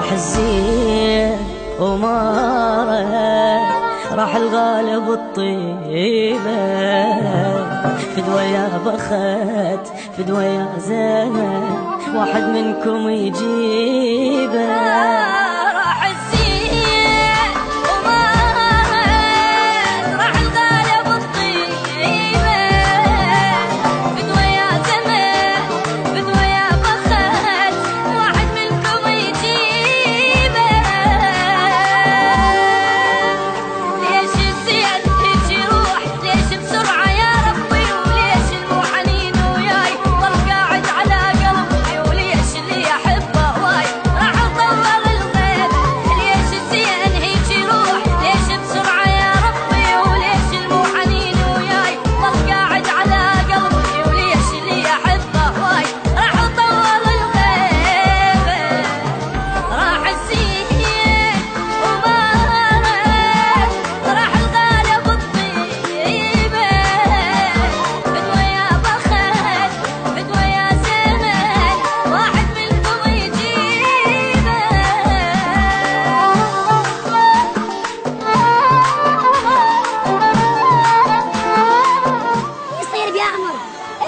راح الزين وماره، راح الغالب الطيبة، فدوى يا بخت فدوى يا زينة، واحد منكم يجيبه.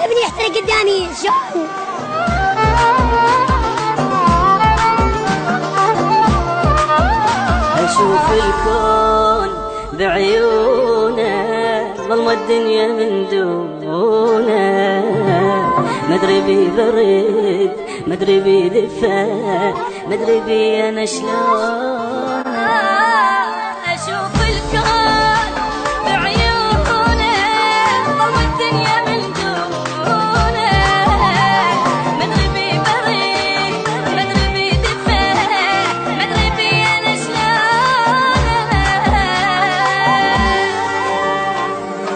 ابني يحترق قدامي شلون؟ اشوف الكون بعيونه، ظلمة الدنيا من دونه، مدري بي برد مدري بي دفا، مدري بي انا شلون. اشوف الكون بعيونه، ظلمة الدنيا من دونه، مدري بي برد مدري بي دفا، مدري بي انا شلون.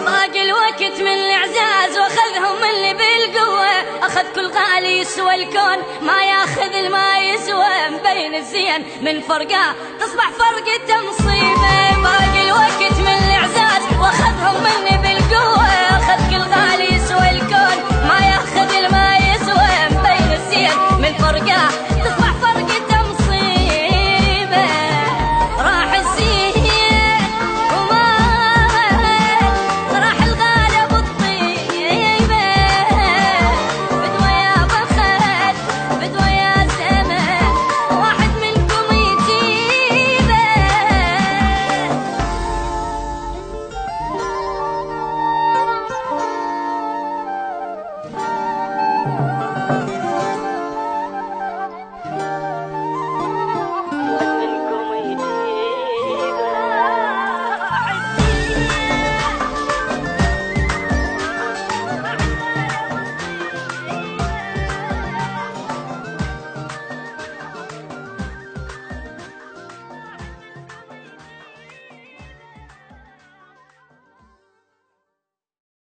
باقي الوقت من الاعزاز واخذهم اللي بالقوه، اخذ كل غالي يسوى الكون ما ياخذ الما يسوى، مبين الزين من فرقه تصبح فرقته مصيبه. باقي الوقت من الاعزاز واخذهم اللي